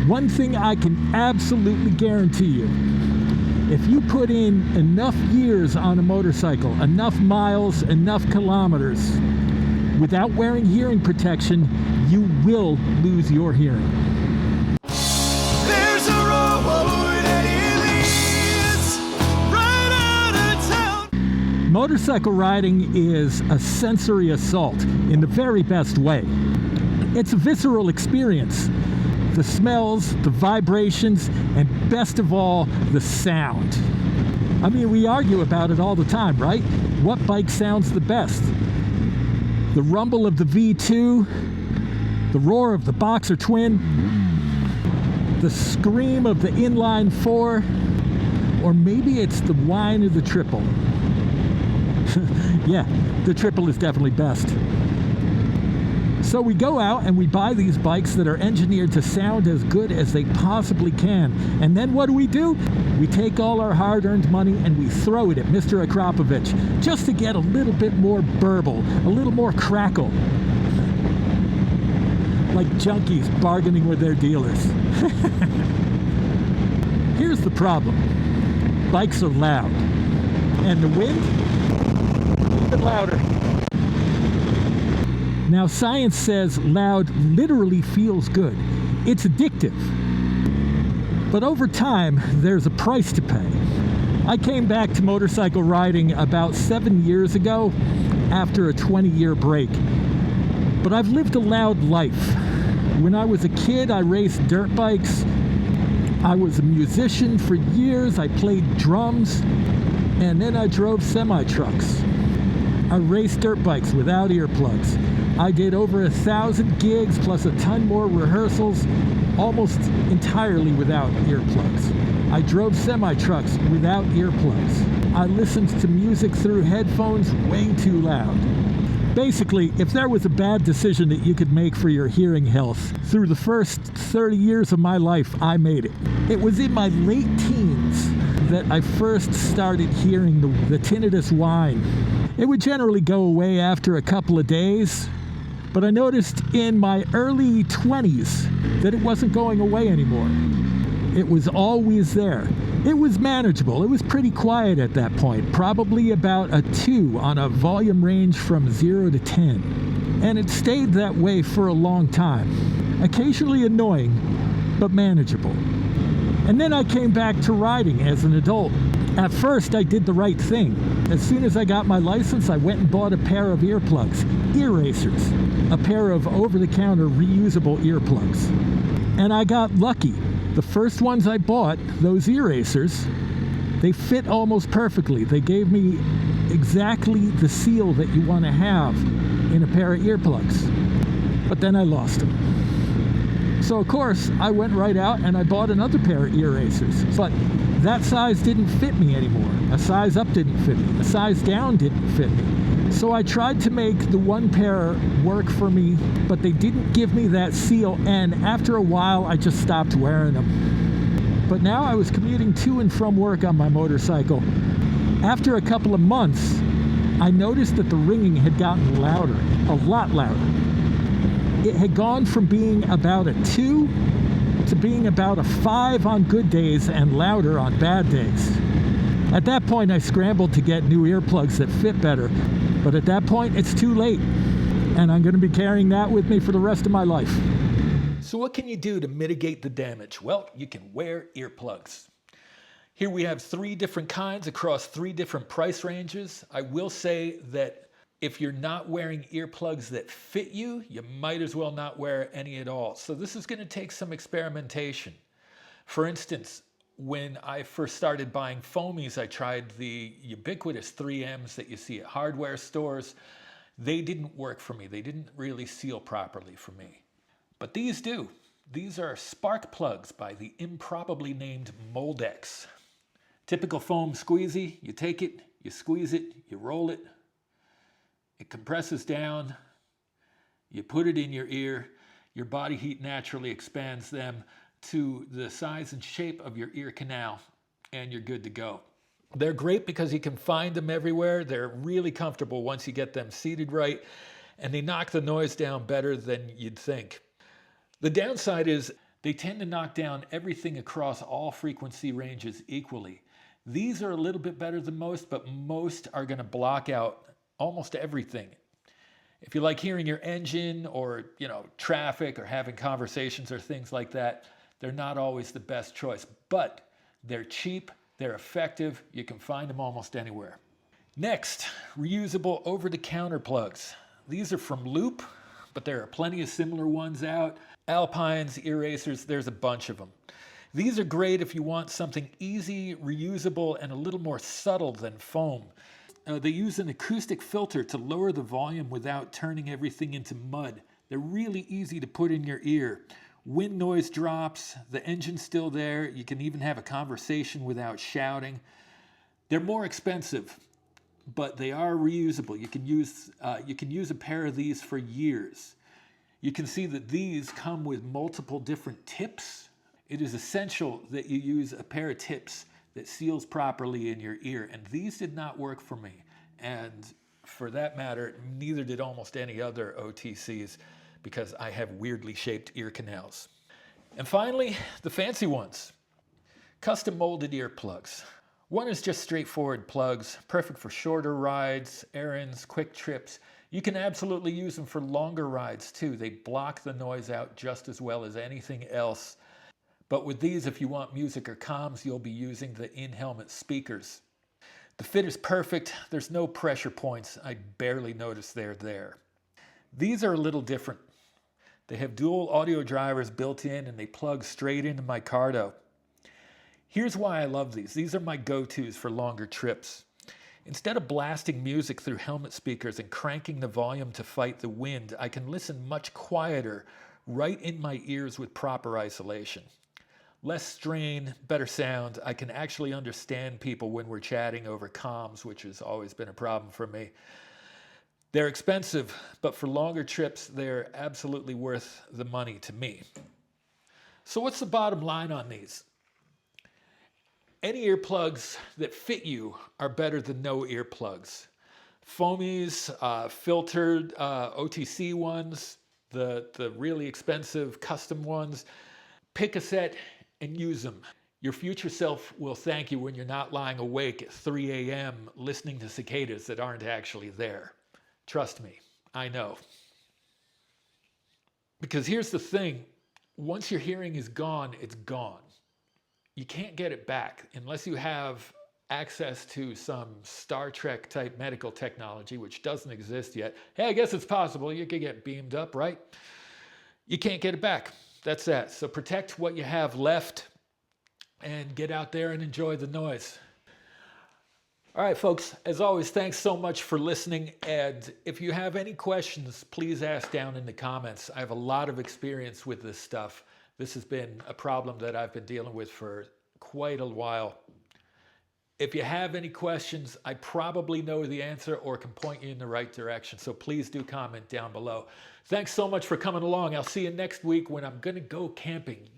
One thing I can absolutely guarantee you, if you put in enough years on a motorcycle, enough miles, enough kilometers, without wearing hearing protection, you will lose your hearing. There's a road that leads right out of town. Motorcycle riding is a sensory assault in the very best way. It's a visceral experience. The smells, the vibrations, and best of all, the sound. I mean, we argue about it all the time, right? What bike sounds the best? The rumble of the V2, the roar of the Boxer Twin, the scream of the inline 4, or maybe it's the whine of the triple. Yeah, the triple is definitely best. So we go out and we buy these bikes that are engineered to sound as good as they possibly can. And then what do? We take all our hard-earned money and we throw it at Mr. Akrapovich just to get a little bit more burble, a little more crackle. Like junkies bargaining with their dealers. Here's the problem. Bikes are loud. And the wind? Even louder. Now, science says loud literally feels good. It's addictive. But over time, there's a price to pay. I came back to motorcycle riding about 7 years ago after a 20-year break. But I've lived a loud life. When I was a kid, I raced dirt bikes. I was a musician for years. I played drums. And then I drove semi-trucks. I raced dirt bikes without earplugs. I did over 1,000 gigs plus a ton more rehearsals, almost entirely without earplugs. I drove semi-trucks without earplugs. I listened to music through headphones way too loud. Basically, if there was a bad decision that you could make for your hearing health, through the first 30 years of my life, I made it. It was in my late teens that I first started hearing the tinnitus whine. It would generally go away after a couple of days, but I noticed in my early 20s that it wasn't going away anymore. It was always there. It was manageable. It was pretty quiet at that point, probably about a 2 on a volume range from 0 to 10. And it stayed that way for a long time. Occasionally annoying, but manageable. And then I came back to riding as an adult. At first, I did the right thing. As soon as I got my license, I went and bought a pair of earplugs, ear racers, a pair of over-the-counter reusable earplugs. And I got lucky. The first ones I bought, those ear racers, they fit almost perfectly. They gave me exactly the seal that you want to have in a pair of earplugs. But then I lost them. So of course, I went right out and I bought another pair of ear racers. But that size didn't fit me anymore. A size up didn't fit me. A size down didn't fit me. So I tried to make the one pair work for me, but they didn't give me that seal, and after a while, I just stopped wearing them. But now I was commuting to and from work on my motorcycle. After a couple of months, I noticed that the ringing had gotten louder, a lot louder. It had gone from being about a 2 to being about a 5 on good days and louder on bad days. At that point, I scrambled to get new earplugs that fit better, but at that point, it's too late, and I'm going to be carrying that with me for the rest of my life. So what can you do to mitigate the damage? Well, you can wear earplugs. Here we have 3 different kinds across 3 different price ranges. I will say that if you're not wearing earplugs that fit you, you might as well not wear any at all. So this is going to take some experimentation. For instance, when I first started buying foamies, I tried the ubiquitous 3Ms that you see at hardware stores. They didn't work for me. They didn't really seal properly for me. But these do. These are spark plugs by the improbably named Moldex. Typical foam squeezy, you take it, you squeeze it, you roll it, it compresses down, you put it in your ear, your body heat naturally expands them to the size and shape of your ear canal, and you're good to go. They're great because you can find them everywhere. They're really comfortable once you get them seated right, and they knock the noise down better than you'd think. The downside is They tend to knock down everything across all frequency ranges equally. These are a little bit better than most, but most are going to block out almost everything. If you like hearing your engine or, traffic or having conversations or things like that, they're not always the best choice, but they're cheap, they're effective, you can find them almost anywhere. Next, reusable over-the-counter plugs. These are from Loop, but there are plenty of similar ones out. Alpines, erasers, there's a bunch of them. These are great if you want something easy, reusable, and a little more subtle than foam. They use an acoustic filter to lower the volume without turning everything into mud. They're really easy to put in your ear. Wind noise drops, the engine's still there, you can even have a conversation without shouting. They're more expensive, but they are reusable. You can use a pair of these for years. You can see that these come with multiple different tips. It is essential that you use a pair of tips that seals properly in your ear, and these did not work for me. And for that matter, neither did almost any other OTCs, because I have weirdly shaped ear canals. And finally, the fancy ones. Custom molded earplugs. One is just straightforward plugs, perfect for shorter rides, errands, quick trips. You can absolutely use them for longer rides too. They block the noise out just as well as anything else. But with these, if you want music or comms, you'll be using the in-helmet speakers. The fit is perfect. There's no pressure points. I barely notice they're there. These are a little different. They have dual audio drivers built in and they plug straight into my Cardo. Here's why I love these. These are my go-tos for longer trips. Instead of blasting music through helmet speakers and cranking the volume to fight the wind, I can listen much quieter right in my ears with proper isolation. Less strain, better sound. I can actually understand people when we're chatting over comms, which has always been a problem for me. They're expensive, but for longer trips, they're absolutely worth the money to me. So what's the bottom line on these? Any earplugs that fit you are better than no earplugs. Foamies, filtered OTC ones, the really expensive custom ones, pick a set and use them. Your future self will thank you when you're not lying awake at 3 a.m. listening to cicadas that aren't actually there. Trust me, I know. Because here's the thing, once your hearing is gone, it's gone. You can't get it back unless you have access to some Star Trek type medical technology, which doesn't exist yet. Hey, I guess it's possible. You could get beamed up, right? You can't get it back. That's that. So protect what you have left and get out there and enjoy the noise. All right, folks, as always, thanks so much for listening. And if you have any questions, please ask down in the comments. I have a lot of experience with this stuff. This has been a problem that I've been dealing with for quite a while. If you have any questions, I probably know the answer or can point you in the right direction. So please do comment down below. Thanks so much for coming along. I'll see you next week when I'm going to go camping.